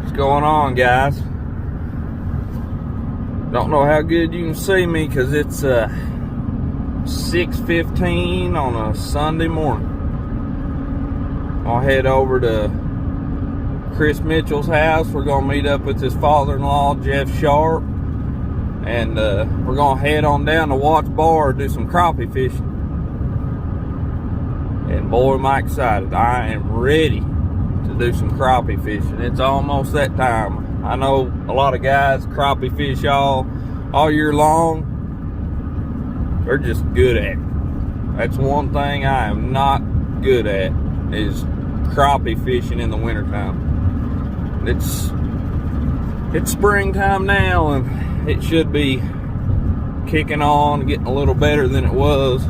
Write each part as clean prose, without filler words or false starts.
What's going on, guys? Don't know how good you can see me because it's 6:15 on a Sunday morning. I'll head over to Chris Mitchell's house. We're gonna meet up with his father-in-law, Jeff Sharp, and we're gonna head on down to Watts Bar and do some crappie fishing. And boy, am I excited. I am ready to do some crappie fishing. It's almost that time. I know a lot of guys crappie fish all year long. They're just good at it. That's one thing I am not good at, is crappie fishing in the wintertime. It's springtime now, and it should be kicking on, getting a little better than it was.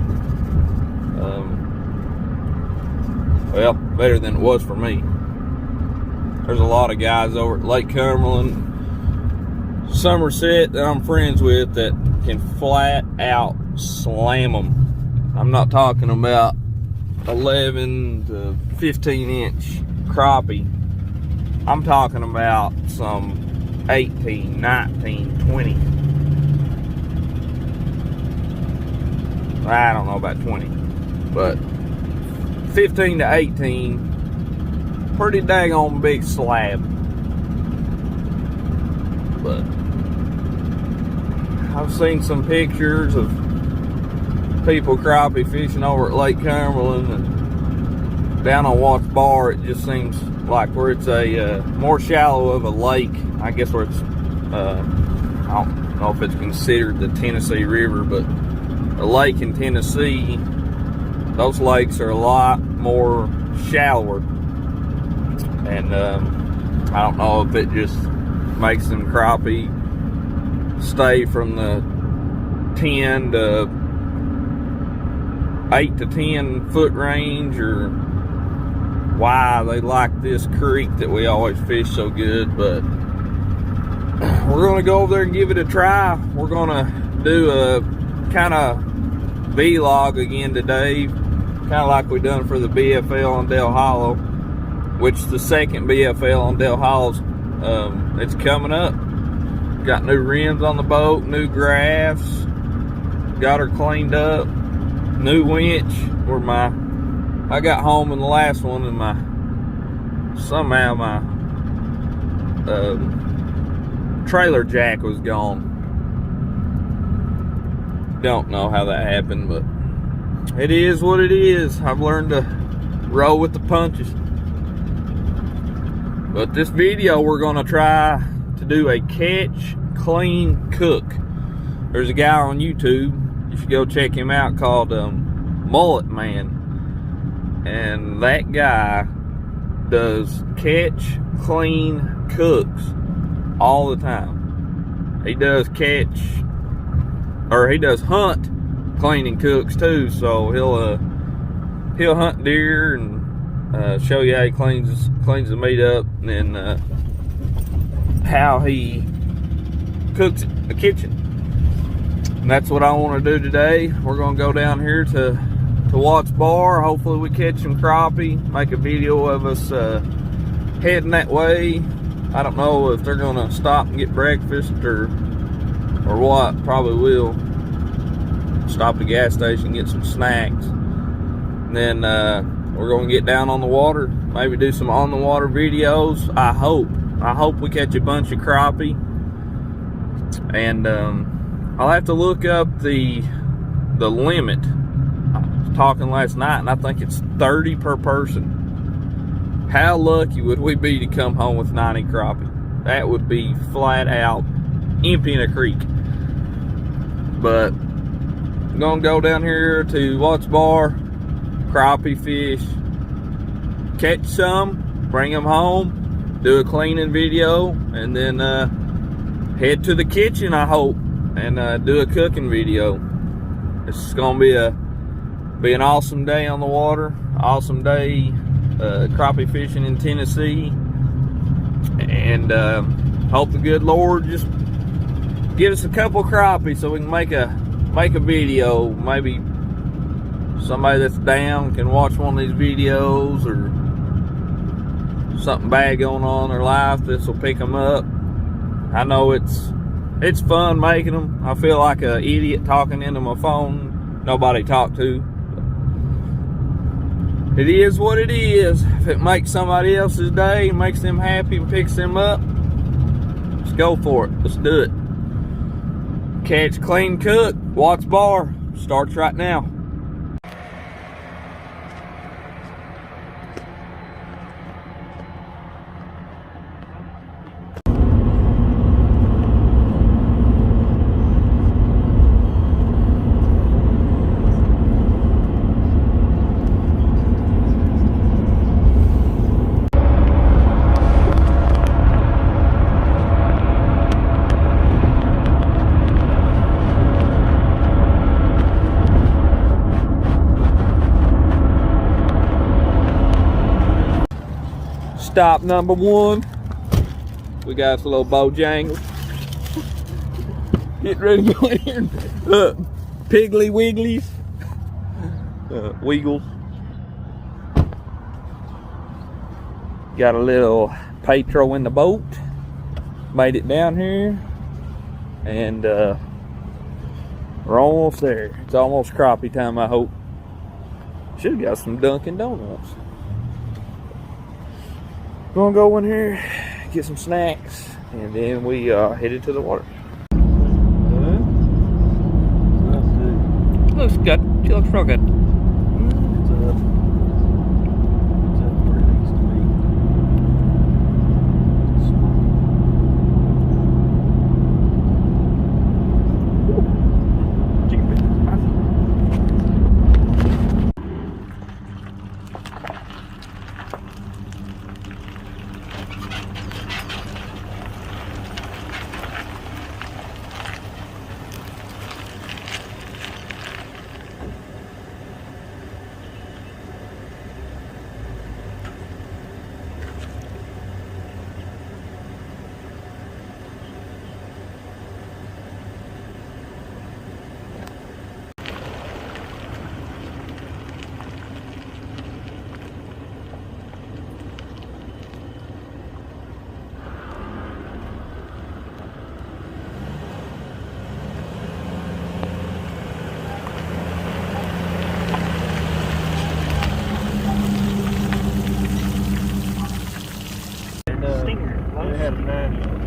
Well, better than it was for me. There's a lot of guys over at Lake Cumberland, Somerset, that I'm friends with that can flat out slam them. I'm not talking about 11 to 15 inch crappie. I'm talking about some 18, 19, 20. I don't know about 20, but 15 to 18, pretty daggone big slab. But I've seen some pictures of people crappie fishing over at Lake Cumberland and down on Watts Bar. It just seems like where it's a more shallow of a lake. I guess where it's I don't know if it's considered the Tennessee River, but a lake in Tennessee, those lakes are a lot more shallower. And I don't know if it just makes them crappie stay from the 10 to 8 to 10 foot range, or why they like this creek that we always fish so good. But we're gonna go over there and give it a try. We're gonna do a kind of vlog again today, kind of like we done for the BFL on Del Hollow, which the second BFL on Del Hollow's it's coming up. Got new rims on the boat, new graphs, got her cleaned up, new winch. Where I got home in the last one, and somehow my trailer jack was gone. Don't know how that happened, but it is what it is. I've learned to roll with the punches. But this video, we're gonna try to do a catch, clean, cook. There's a guy on YouTube, you should go check him out, called Mullet Man. And that guy does catch, clean, cooks all the time. He does he does hunt, clean, and cooks too. So he'll hunt deer and show you how he cleans the meat up, and then how he cooks in the kitchen. And that's what I want to do today. We're gonna go down here to Watts Bar. Hopefully we catch some crappie, make a video of us heading that way. I don't know if they're gonna stop and get breakfast or what. Probably will stop at the gas station and get some snacks. And then we're gonna get down on the water, maybe do some on the water videos. I hope we catch a bunch of crappie. And I'll have to look up the limit. I was talking last night, and I think it's 30 per person. How lucky would we be to come home with 90 crappie? That would be flat out emptying a creek. But I'm gonna go down here to Watts Bar, crappie fish, catch some, bring them home, do a cleaning video, and then head to the kitchen, I hope, and do a cooking video. It's gonna be an awesome day on the water, awesome day crappie fishing in Tennessee, and hope the good Lord just give us a couple crappie so we can make a video. Maybe somebody that's down can watch one of these videos, or something bad going on in their life, this will pick them up. I know it's fun making them. I feel like an idiot talking into my phone, nobody talk to. It is what it is. If it makes somebody else's day, makes them happy and picks them up, let's go for it. Let's do it. Catch, clean, cook, Watts Bar starts right now. Stop number one. We got us a little Bojangle. Get ready to go in here and Piggly Wigglies. Wiggles. Got a little Petro in the boat. Made it down here. And we're almost there. It's almost crappie time, I hope. Should've got some Dunkin' Donuts. Gonna go in here, get some snacks, and then we headed to the water. Looks good. She looks real good.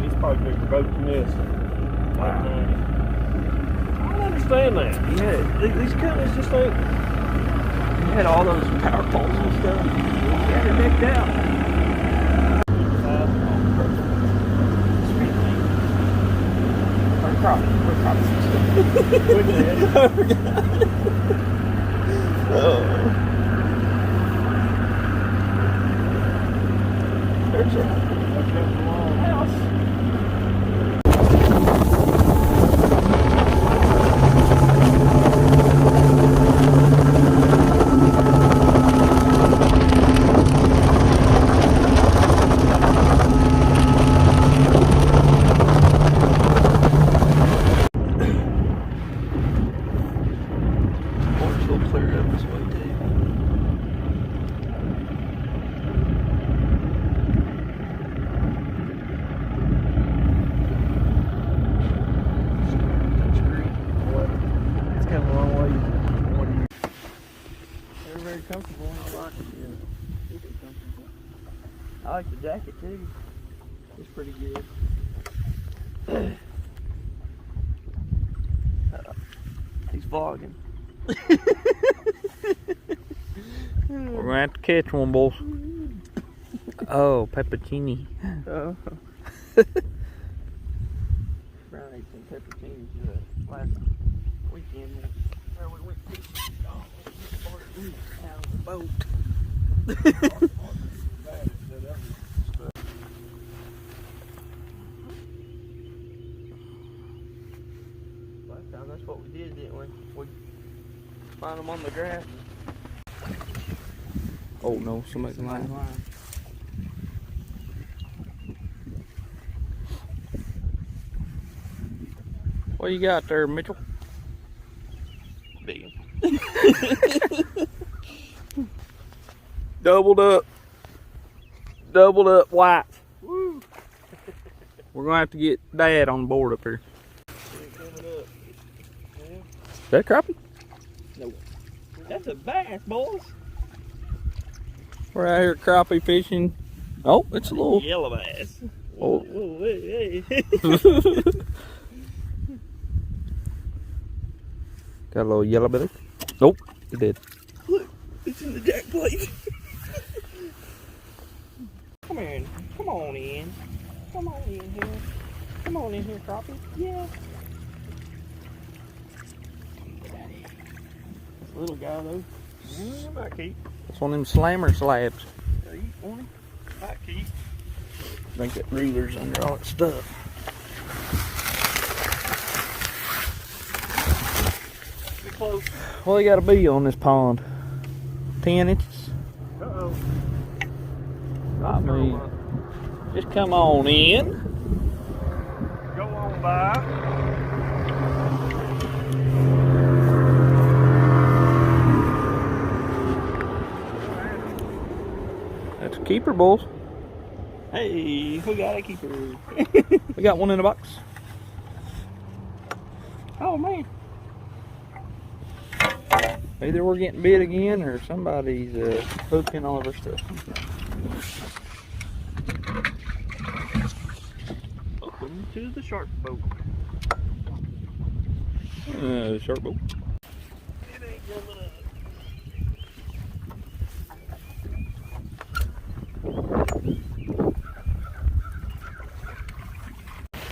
He's probably bigger boat than this. Wow. I don't understand that. Yeah, these companies just think you had all those power poles and stuff. You had it decked out. There's a long house. Water's a little cleared up this way too. Very comfortable. I like it. Yeah. Super comfortable. I like the jacket too. It's pretty good. He's vlogging. We're gonna have to catch one, boys. Oh, pepperoni. Oh. Brown ate some pepperoncinis last weekend where we went fishing. Out of the boat. Last time that's what we did, didn't we? We find them on the grass. Oh no, somebody's lying. What you got there, Mitchell? Big. Doubled up. doubled up white. Woo. We're gonna have to get Dad on board up here. Is that crappie? No. That's a bass, boys. We're out here crappie fishing. Oh, it's a little yellow bass. Oh. Whoa, hey. Got a little yellow belly. Nope, it did. Look, it's in the jack plate. Come here. Come on in. Come on in here. Come on in here, crappie. Yeah. This little guy, though. Might keep. It's one of them slammer slabs. Eat one. Might keep. I think that ruler's under all that stuff. Be close. Well, they got to be on this pond. 10 inches. Uh-oh. I mean, just come on in. Go on by. That's a keeper, bulls. Hey, we got a keeper. We got one in the box. Oh, man. Either we're getting bit again or somebody's hooking all of our stuff. Welcome to the shark boat. Shark boat. It ain't coming up.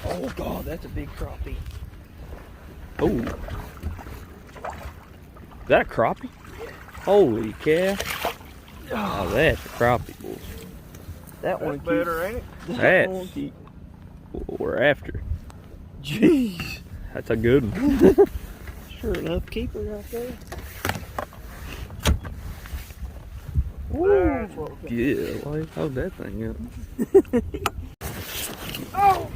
Oh God, that's a big crappie. Oh, is that a crappie? Yeah. Holy cow! Oh, that's a crappie, boys. That one better, ain't it? That's what we're after. Jeez, that's a good one. Sure enough, keeper right there. That's what yeah, like, hold that thing up. Oh!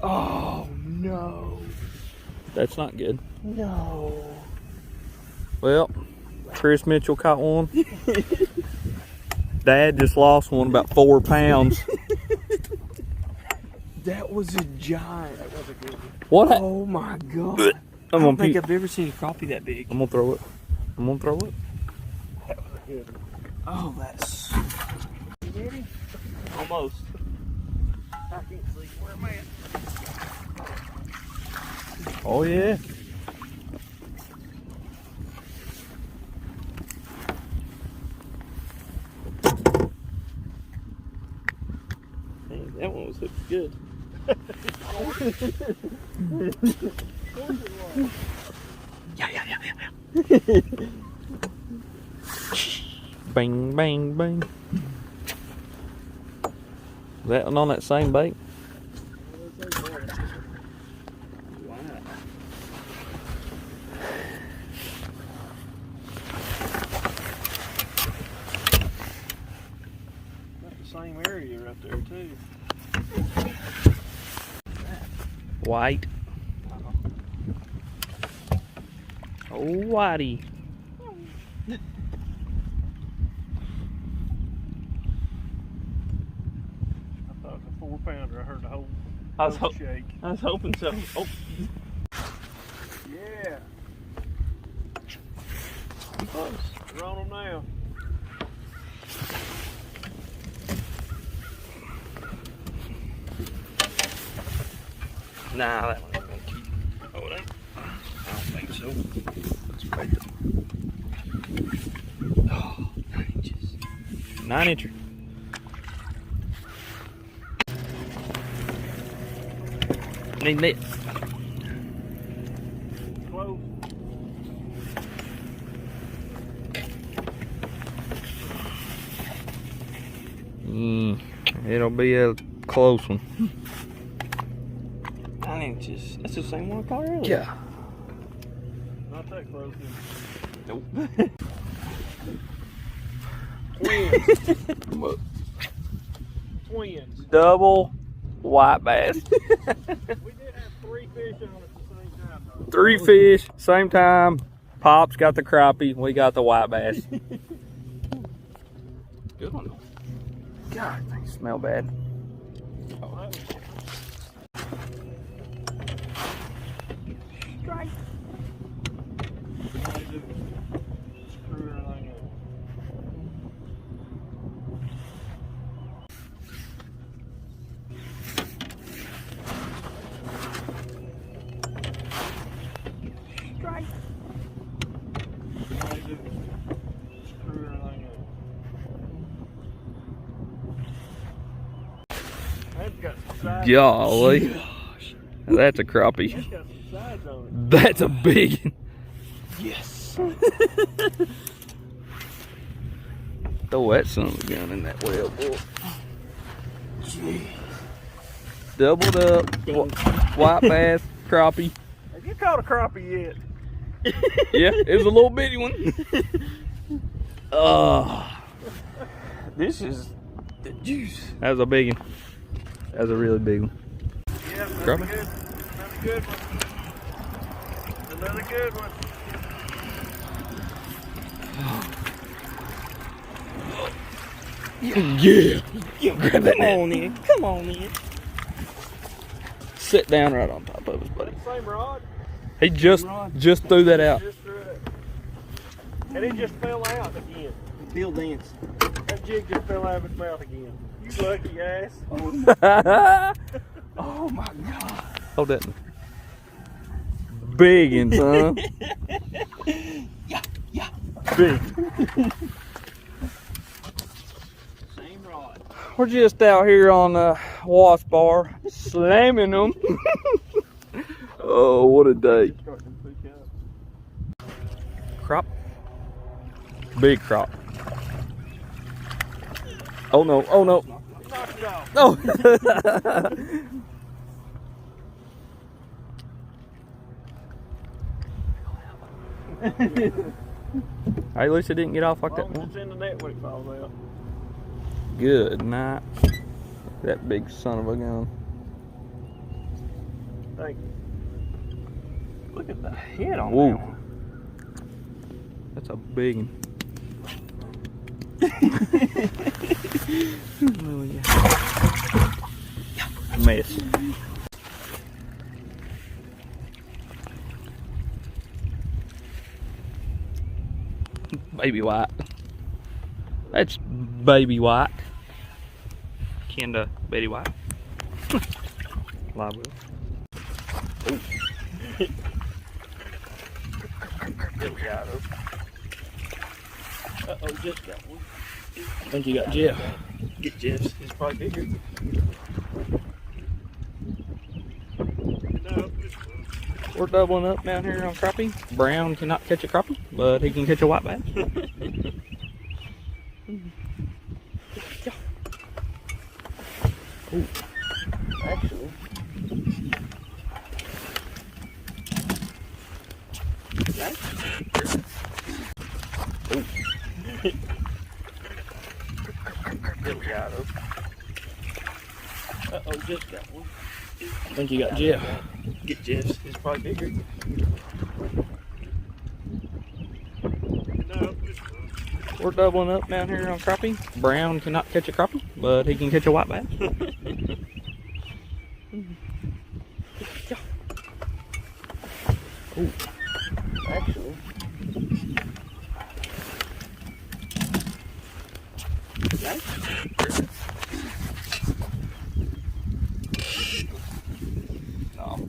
Oh no! That's not good. No. Well, Chris Mitchell caught one. Dad just lost one about 4 pounds. That was a giant. That was a good one. What? Oh my God! I don't think I've ever seen a crappie that big. I'm gonna throw it. I'm gonna throw it. That was a good one. Oh, that's. You ready? Almost. I can't see where I'm at. Oh yeah. Dang, that one was hooked good. Yeah. Bang, bang, bang. That one on that same bait? Wow. Got the same area right there too. White. Oh, whitey. I thought it was a 4-pounder. I heard the whole I was shake. I was hoping so. Oh. Yeah. Be close. We're on them now. Nah, that one ain't gonna keep. Oh, it ain't. I don't think so. Let's wait. Oh, 9 inches. 9 incher. Need it. Close. It'll be a close one. 9 inches. That's the same one I caught earlier. Yeah. Not that close. Nope. Twins. Twins. Double white bass. We did have 3 fish on at the same time, though. 3 fish, same time. Pop's got the crappie. We got the white bass. Good one. God, they smell bad. Oh. Strike. Screw everything up. Strike. Screw everything up. That's got some sides. Golly. Gosh. That's a crappie. That's got some sides on it. That's a big one. Yes. Throw that son of a gun in that well, boy. Gee. Doubled up. White bass, crappie. Have you caught a crappie yet? Yeah, it was a little bitty one. This is the juice. That was a big one. That was a really big one. Yeah, that's Crappie? good. Another good one. Another good one. Yeah. Grab that net. on in. Come on in. Sit down right on top of us, buddy. Same rod. He just threw that out. Just threw it. And it just fell out again. Bill dance. That jig just fell out of his mouth again. You lucky ass. Oh my God. Hold that. Big one, son. Yeah. Big. Same rod. We're just out here on the wasp bar, slamming them. Oh, what a day. Starting to pick up. Crop. Big crop. Oh no, oh no. Knock it off. No. Hey, at least it didn't get off like As that long as one. it's in the net when it falls out. Good night. That big son of a gun. Thank you. Look at the head on Whoa. that one. That's a big one. Mess. Baby white. That's baby white. Kinda Betty White. Live well. Uh-oh, Jeff got one. I think you got Jeff. Get Jeff's. It's probably bigger. No, We're doubling up down here on crappie. Brown cannot catch a crappie, but he can catch a white bass. Ooh. actually. Uh-oh, Jeff got one. I think you got Jeff. Get Jeff's. It's probably bigger. No, We're doubling up down here on crappie. Brown cannot catch a crappie, but he can catch a white bass. Ooh. actually. No.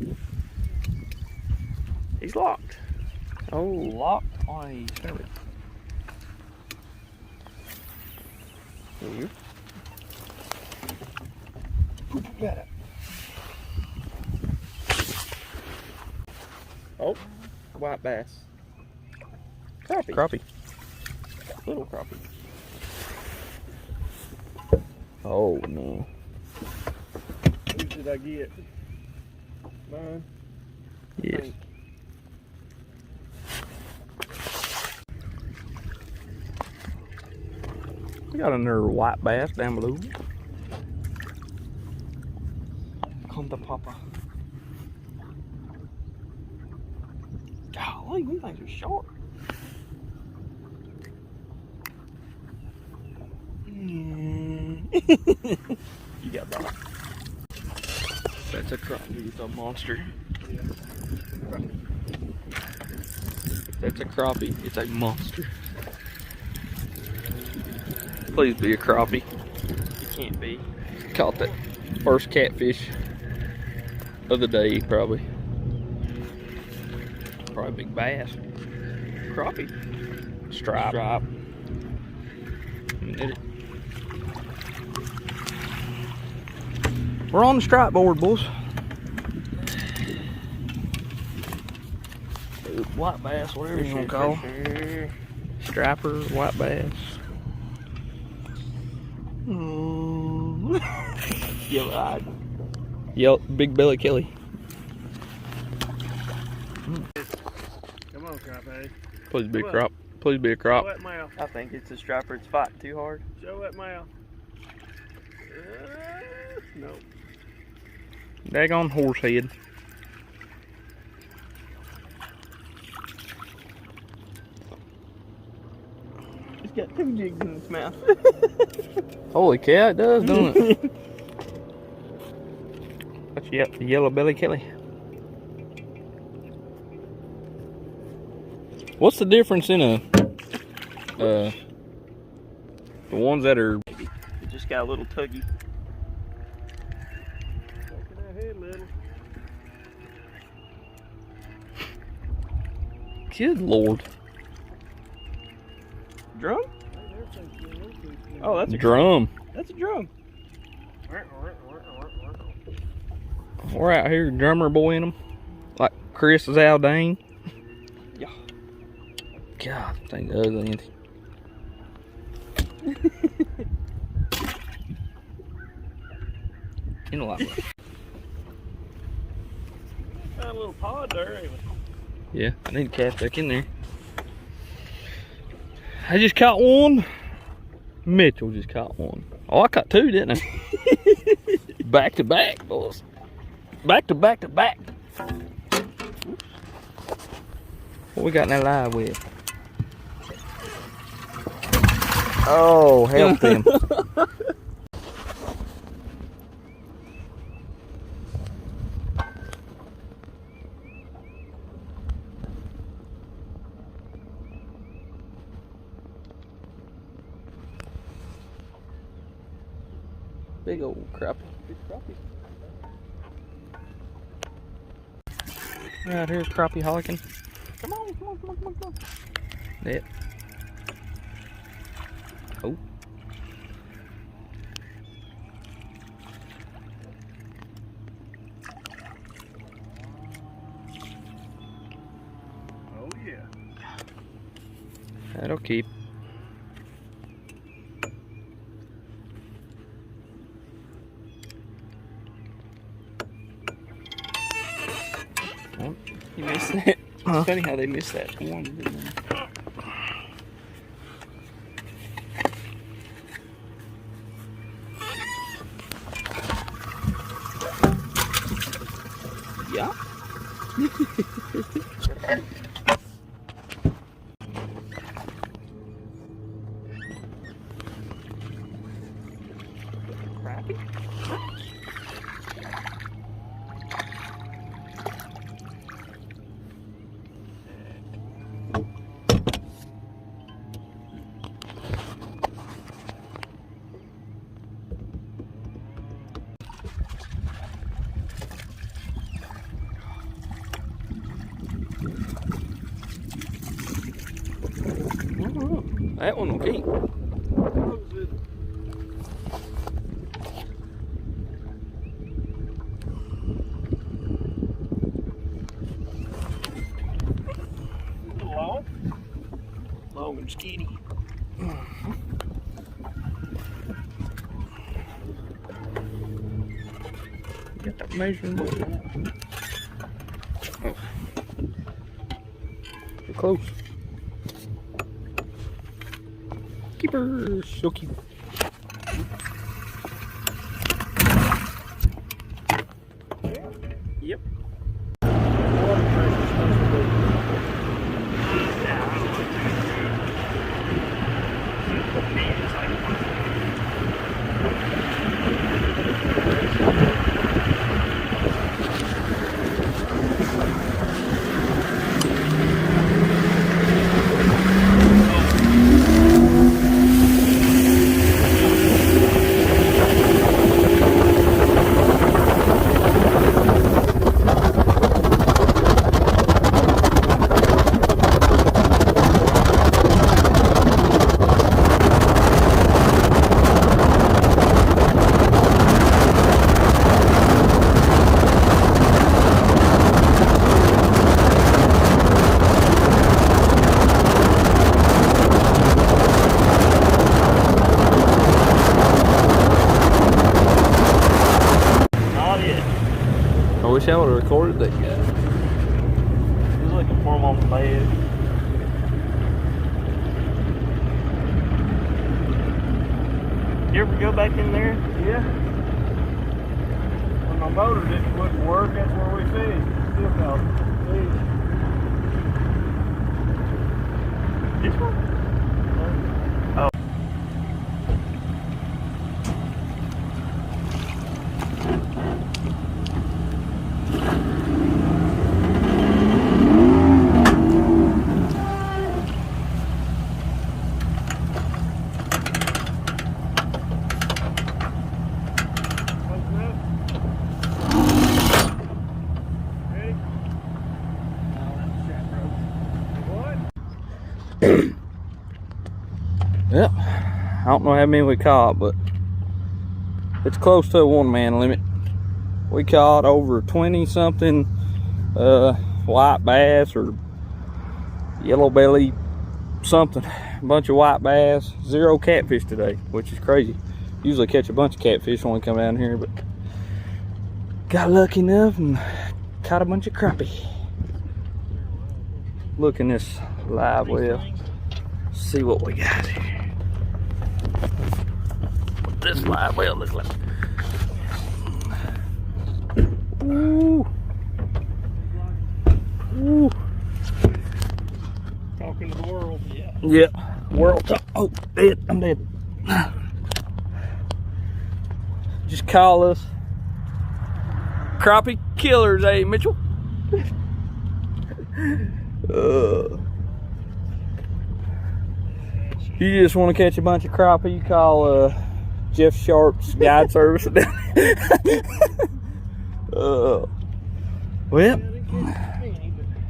He's locked. Oh, locked on a service. Here. Got it. Oh, white bass. Crappie. Crappie. Little crappie. Oh no. Who did I get? Mine. Yes. We got another white bass down below. Come to Papa. Golly, these things are short. You got that. That's a crappie. It's a monster. Yeah. That's a crappie. It's a monster. Please be a crappie. It can't be. Caught that first catfish of the day, probably. Probably a big bass. Crappie. Stripe. Stripe. We're on the stripe board, boys. White bass, whatever you want to call. Striper, white bass. Yellow-eyed. Yellow, big belly Kelly. Come on, Crappie. Please be a crop. Please be a crop. Show that mouth. I think it's a striper. It's fighting too hard. Show that mouth. Nope. Daggone horse head. It's got 2 jigs in its mouth. Holy cow, it does, don't it? That's the yellow belly Kelly. What's the difference in the ones that are? It just got a little tuggy. Taking that head a little. Good Lord. Drum? Oh, that's a Drum. That's a drum. We're out here, drummer boy in them, like Chris is Aldane. Yeah. God, thing ugly, ain't it? You know what? Found a little pod there, ain't we? Yeah, I need to cast back in there. I just caught one. Mitchell just caught one. Oh, I caught 2, didn't I? Back to back, boys. Back to back to back. What we got in that live with? Oh, help him. Big old crappie. Big crappie. Right here, crappie holicking. Come on, come on, come on, come on, come on. Yeah. Oh. Oh, yeah. That'll keep. You missed that. It's funny how they missed that one, didn't they? Yeah. Crappie? That one will keep. Long. Long and skinny. Get that measuring book. Oh. Too close. Keeper. She'll keep. Yep. Water pressure's supposed to be. wish I would have recorded that guy. He was looking for him on the bed. You ever go back in there? Yeah. When my motor wouldn't work, that's where we fished. Still caught fish. This one? Oh. Yep. I don't know how many we caught, but it's close to a one-man limit. We caught over 20 something white bass or yellow belly something. A bunch of white bass, 0 catfish today, which is crazy. Usually catch a bunch of catfish when we come down here, but got lucky enough and caught a bunch of crappie. Look in this live well. See what we got here. What this live well looks like. Ooh. Ooh. Talking to the world. Yeah. Yep. World top. Oh, dead. I'm dead. Just call us crappie killers, eh, Mitchell? You just want to catch a bunch of crappie, you call Jeff Sharp's guide service. Well,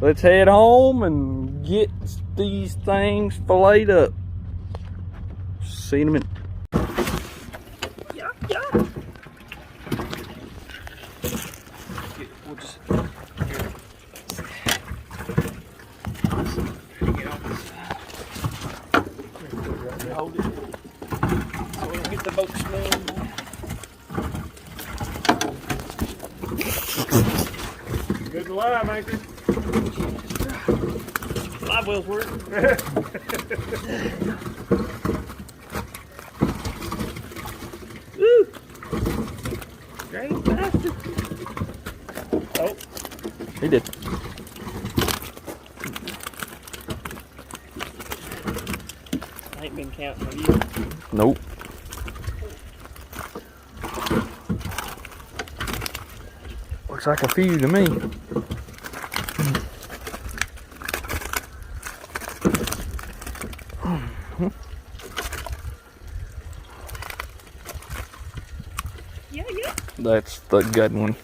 let's head home and get these things filleted up. See you in a minute. We'll just hold it so we don't get the boat smell. Good live anchor. Live well's working. Woo! Great bastard. Oh. He did. I ain't been counting with you. Nope. Looks like a few to me. Yeah. That's the good one.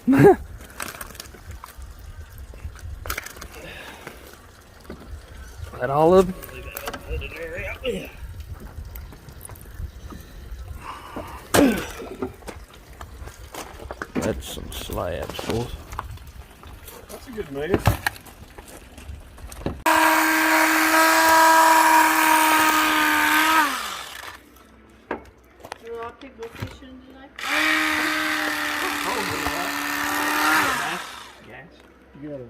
That all of it? That's some slabs, boys. That's a good move. You're all people fishing tonight? Gas. You gotta.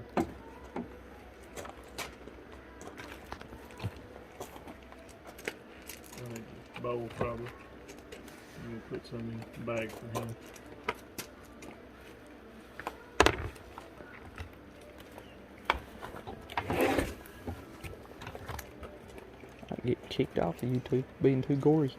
Bowl probably. I'm gonna put some in the bag for him. I get kicked off of YouTube being too gory.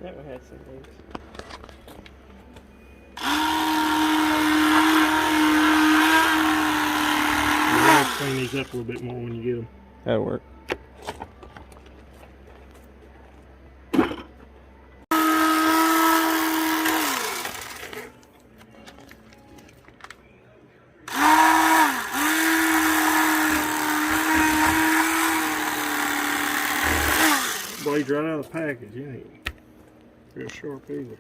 That one had some leaks. You're gonna clean these up a little bit more when you get them. That'll work. blades right out of the package. You ain't real sharp either.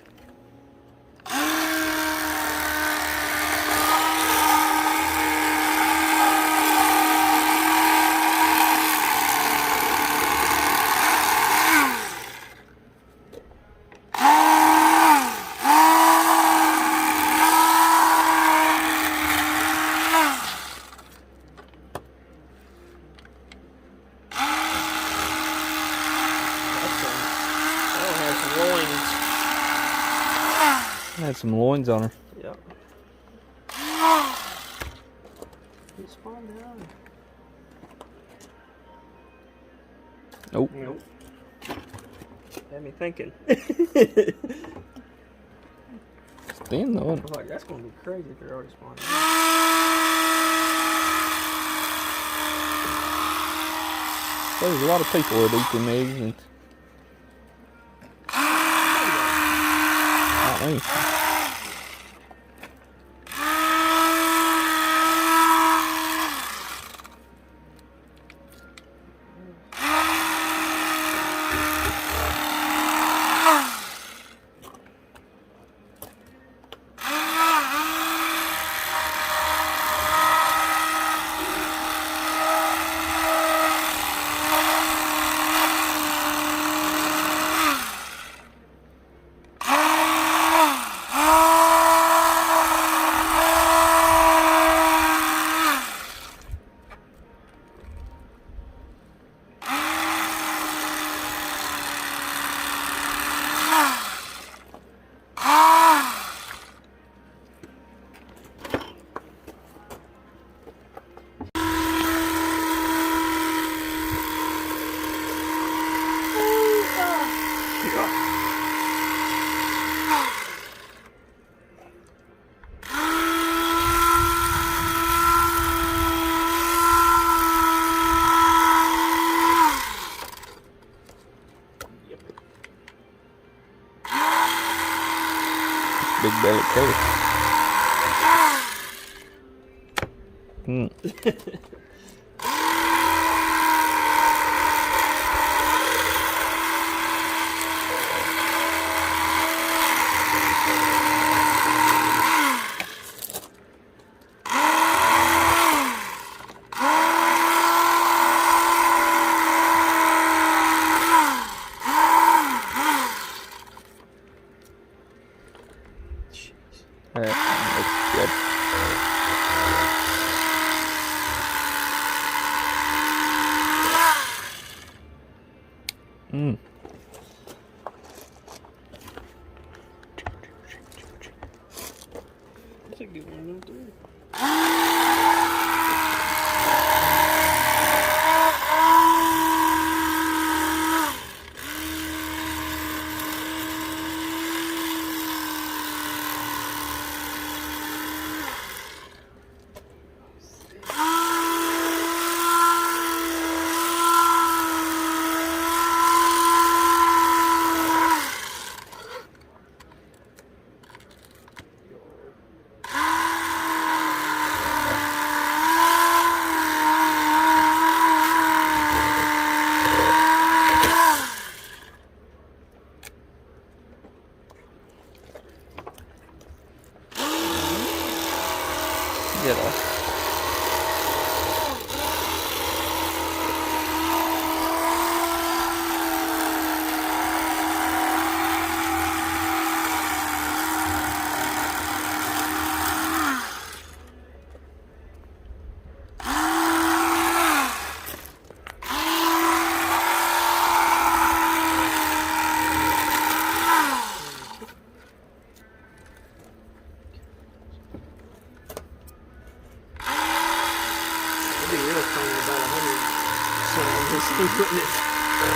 Had some loins on her. Yep. It spawned out. Nope. Nope. Had me thinking. Thin though. I was like, that's gonna be crazy if they're already spawned out. There's a lot of people that eat them eggs and not me. Big belly curry. That's good. That's a good one of them too. Get off.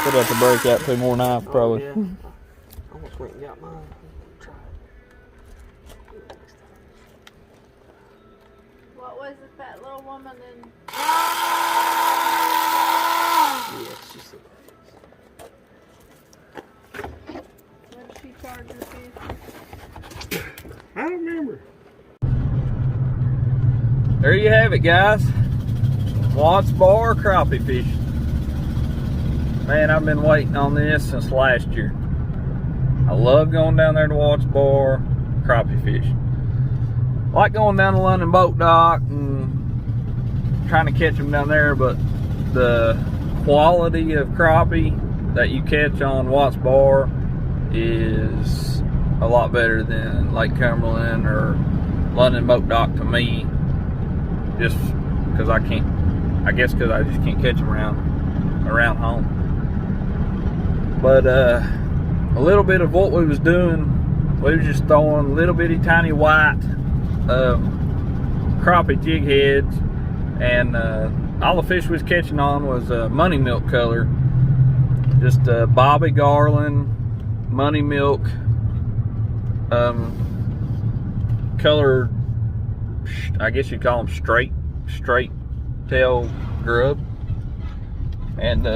We'd have to break out 2 more knives probably. Yeah. I almost went and got mine. Try it. What was it, that little woman in? Yeah, she said What did she charge her fee? I don't remember. There you have it, guys. Watts Bar crappie fishing. Man, I've been waiting on this since last year. I love going down there to Watts Bar, crappie fish. Like going down to London Boat Dock and trying to catch them down there, but the quality of crappie that you catch on Watts Bar is a lot better than Lake Cumberland or London Boat Dock to me, just because I guess because I just can't catch them around home. But a little bit of what we was doing, we was just throwing little bitty tiny white crappie jig heads, and all the fish we was catching on was money milk color, just Bobby Garland money milk color. I guess you'd call them straight tail grub. And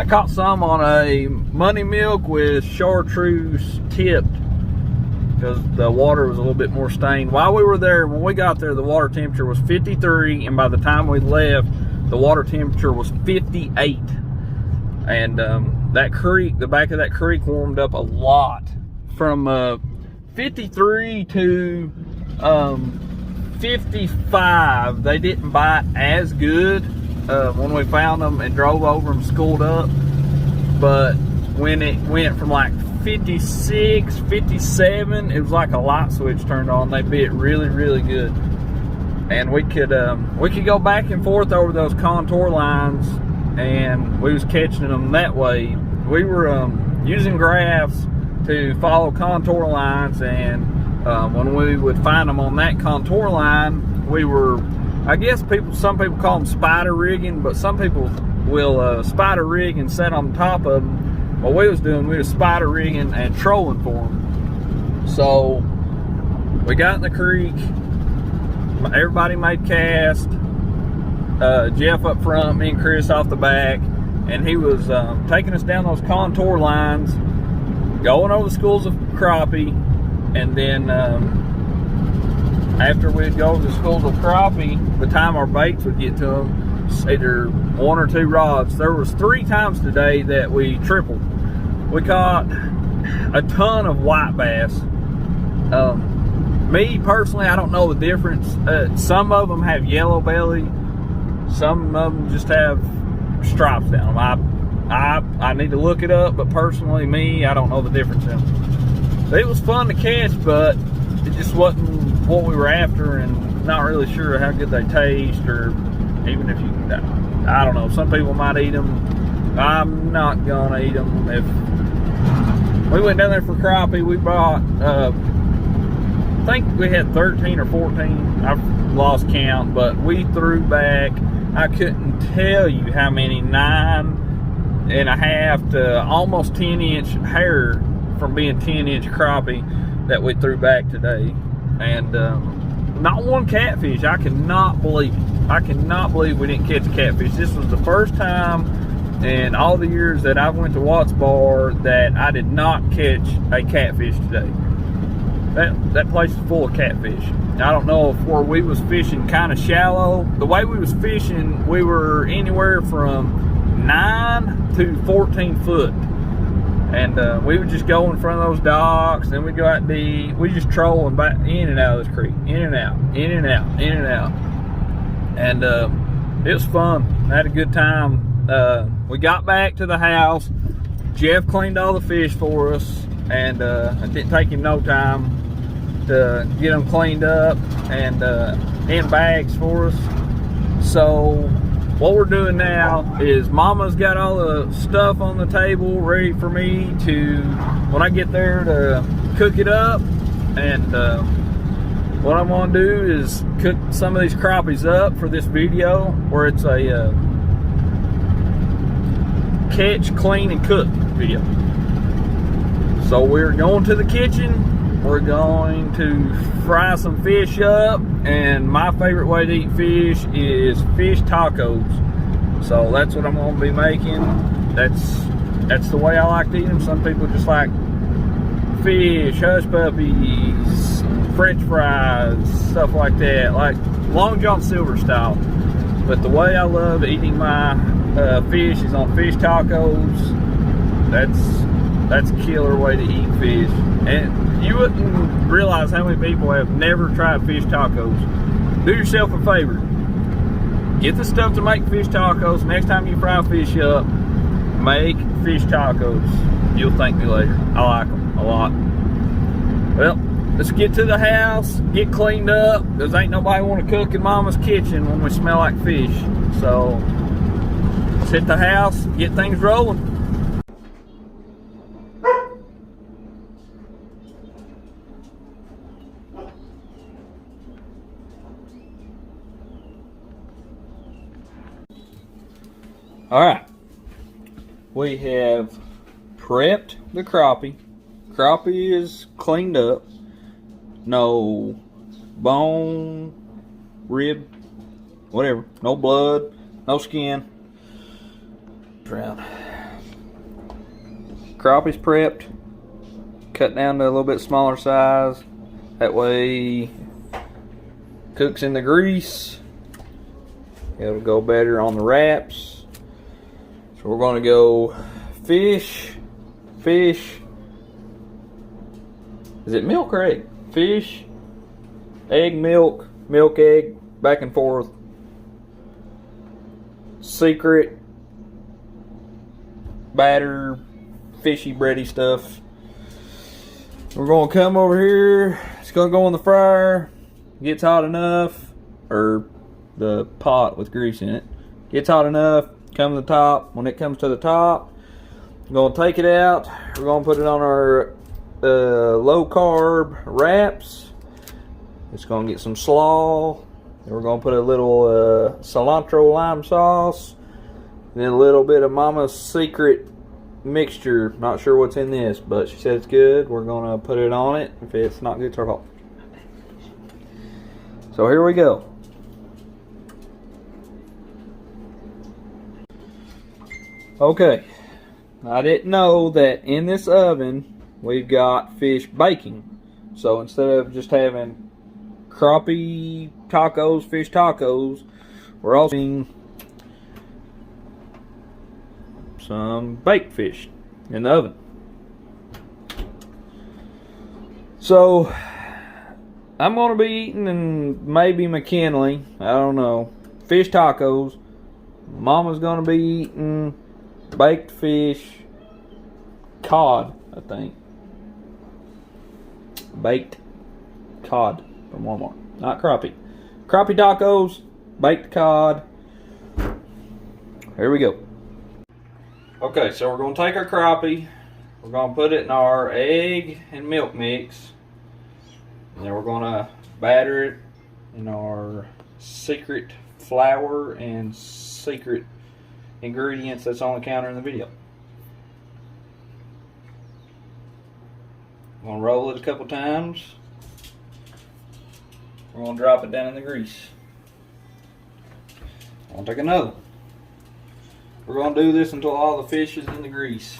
I caught some on a money milk with chartreuse tipped, because the water was a little bit more stained. While we were there, when we got there, the water temperature was 53, and by the time we left, the water temperature was 58. And that creek, the back of that creek, warmed up a lot. From 53 to 55, they didn't bite as good when we found them and drove over them schooled up. But when it went from like 56, 57, it was like a light switch turned on. They bit really, really good. And we could go back and forth over those contour lines, and we was catching them that way. We were using graphs to follow contour lines, and when we would find them on that contour line, we were, I guess some people call them spider rigging, but some people will spider rig and set on top of them. What we was doing, we was spider rigging and trolling for them. So we got in the creek, everybody made cast, Jeff up front, me and Chris off the back, and he was taking us down those contour lines, going over the schools of crappie, and then after we'd go over the schools of crappie, the time our baits would get to them, either 1 or 2 rods. There was 3 times today that we tripled. We caught a ton of white bass. Me personally, I don't know the difference. Some of them have yellow belly, some of them just have stripes down them. I need to look it up, but personally, me, I don't know the difference in them. It was fun to catch, but it just wasn't what we were after, and not really sure how good they taste, or even if you, I don't know, some people might eat them. I'm not gonna eat them. If we went down there for crappie, we brought, I think we had 13 or 14, I've lost count, but we threw back, I couldn't tell you how many 9.5 to almost 10-inch hair from being 10-inch crappie that we threw back today. And not one catfish. I cannot believe it. I cannot believe we didn't catch a catfish. This was the first time in all the years that I went to Watts Bar that I did not catch a catfish today. That place is full of catfish. I don't know if where we was fishing kind of shallow. The way we was fishing, we were anywhere from 9 to 14 foot. And we would just go in front of those docks, then we'd go out deep. We just trolling back in and out of this creek, in and out, in and out, in and out. And it was fun. I had a good time. We got back to the house. Jeff cleaned all the fish for us, and it didn't take him no time to get them cleaned up and in bags for us. So what we're doing now is Mama's got all the stuff on the table ready for me to, when I get there, to cook it up. And what I'm gonna do is cook some of these crappies up for this video, where it's a catch, clean, and cook video. So we're going to the kitchen. We're going to fry some fish up, and my favorite way to eat fish is fish tacos. So that's what I'm going to be making. That's the way I like to eat them. Some people just like fish, hush puppies, French fries, stuff like that, like Long John Silver style. But the way I love eating my fish is on fish tacos. That's a killer way to eat fish. And you wouldn't realize how many people have never tried fish tacos. Do yourself a favor. Get the stuff to make fish tacos. Next time you fry fish up, make fish tacos. You'll thank me later. I like them a lot. Well, let's get to the house, get cleaned up, because ain't nobody want to cook in Mama's kitchen when we smell like fish. So, let's hit the house, get things rolling. Alright, we have prepped the crappie. Crappie is cleaned up. No bone, rib, whatever. No blood, no skin. Around. Crappie's prepped. Cut down to a little bit smaller size. That way, cooks in the grease. It'll go better on the wraps. So we're going to go fish. Is it milk or egg? Fish, egg, milk, egg, back and forth. Secret, batter, fishy, bready stuff. We're going to come over here. It's going to go in the fryer. Gets hot enough, or the pot with grease in it. Gets hot enough. Come to the top. When it comes to the top, we're going to take it out. We're going to put it on our low carb wraps. It's going to get some slaw. And we're going to put a little cilantro lime sauce. And then a little bit of Mama's secret mixture. Not sure what's in this, but she said it's good. We're going to put it on it. If it's not good, it's our fault. So here we go. Okay, I didn't know that in this oven we've got fish baking. So instead of just having crappie tacos, fish tacos, we're also having some baked fish in the oven. So I'm going to be eating, and maybe McKinley, I don't know, fish tacos. Mama's going to be eating baked fish, cod, I think. Baked cod from Walmart. Not crappie. Crappie tacos, baked cod. Here we go. Okay, so we're going to take our crappie. We're going to put it in our egg and milk mix. And then we're going to batter it in our secret flour and secret ingredients that's on the counter in the video. I'm going to roll it a couple times. We're going to drop it down in the grease. I'm going to take another. We're going to do this until all the fish is in the grease.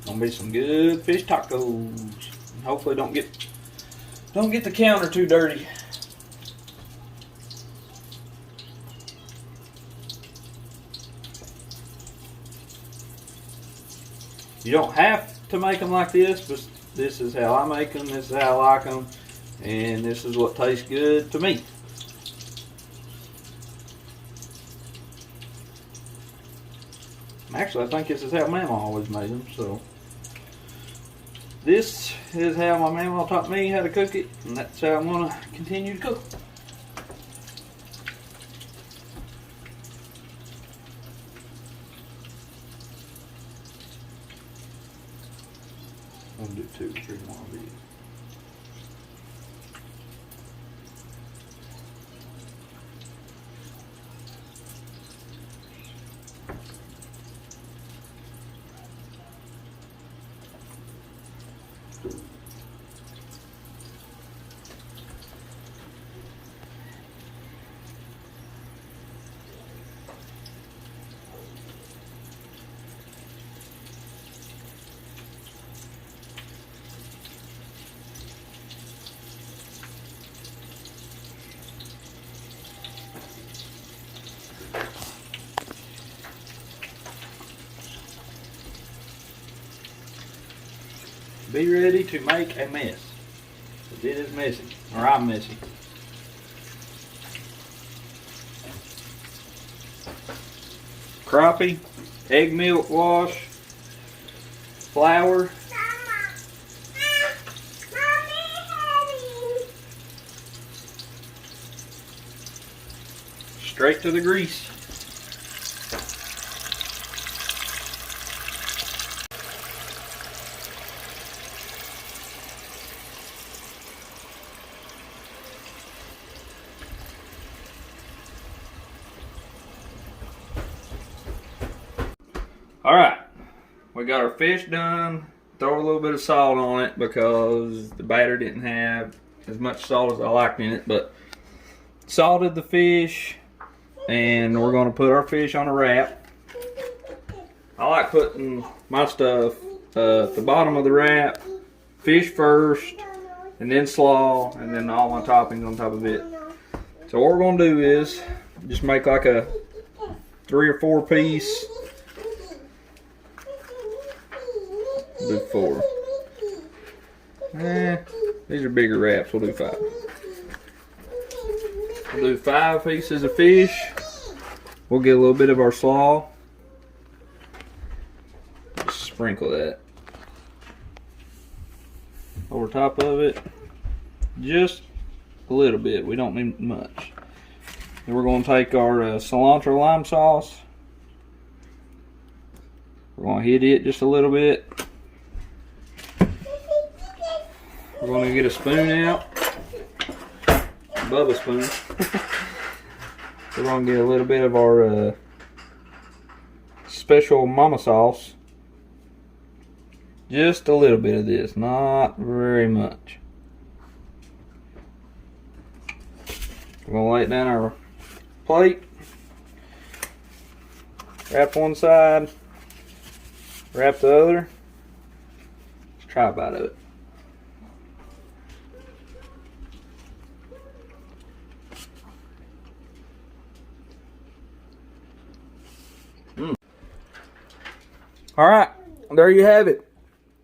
Gonna be some good fish tacos. Hopefully don't get the counter too dirty. You don't have to make them like this, but this is how I make them, this is how I like them, and this is what tastes good to me. Actually, I think this is how Mama always made them, so. This is how my mama taught me how to cook it, and that's how I'm going to continue to cook. I'm going to do 2 or 3 more of these. Be ready to make a mess. It is messy, or I'm messy. Crappie, egg milk wash, flour, straight to the grease. Alright, we got our fish done. Throw a little bit of salt on it because the batter didn't have as much salt as I liked in it, but salted the fish, and we're going to put our fish on a wrap. I like putting my stuff at the bottom of the wrap, fish first, and then slaw, and then all my toppings on top of it. So what we're going to do is just make like a 3 or 4 piece. Do 4. These are bigger wraps. We'll do 5. We'll do 5 pieces of fish. We'll get a little bit of our slaw. Just sprinkle that over top of it. Just a little bit. We don't need much. Then we're going to take our cilantro lime sauce. We're going to hit it just a little bit. We're going to get a spoon out, Bubba spoon. We're going to get a little bit of our special mama sauce. Just a little bit of this, not very much. We're going to lay it down our plate. Wrap one side, wrap the other. Let's try a bite of it. Alright, there you have it.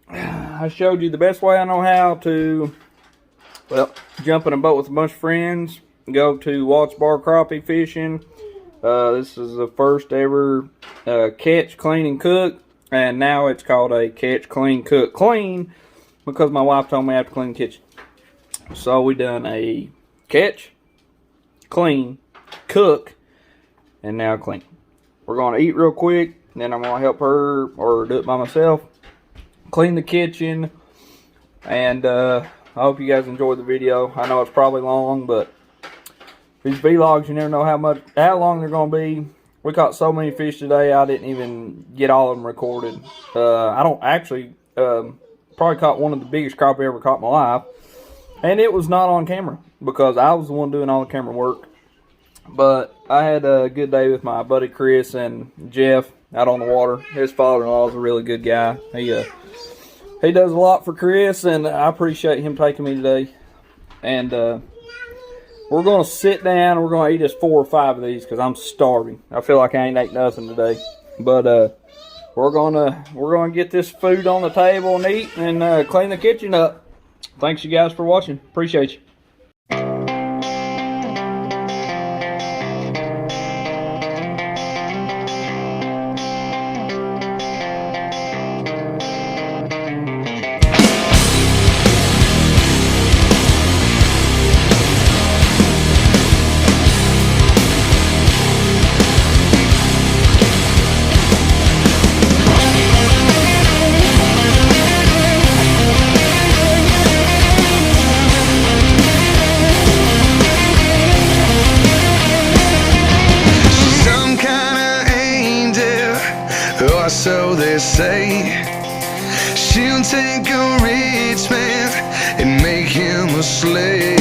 I showed you the best way I know how to, well, jump in a boat with a bunch of friends, go to Watts Bar crappie fishing. This is the first ever catch, clean, and cook, and now it's called a catch, clean, cook, clean, because my wife told me I have to clean the kitchen. So we done a catch, clean, cook, and now clean. We're going to eat real quick. Then I'm going to help her, or do it by myself, clean the kitchen, and I hope you guys enjoyed the video. I know it's probably long, but these vlogs, you never know how long they're going to be. We caught so many fish today, I didn't even get all of them recorded. I don't actually, probably caught one of the biggest crappie I ever caught in my life, and it was not on camera, because I was the one doing all the camera work. But I had a good day with my buddy Chris and Jeff out on the water. His father-in-law is a really good guy. He does a lot for Chris, and I appreciate him taking me today. And we're going to sit down. We're going to eat us 4 or 5 of these because I'm starving. I feel like I ain't ate nothing today. But we're gonna get this food on the table and eat and clean the kitchen up. Thanks you guys for watching. Appreciate you. So they say, she'll take a rich man and make him a slave.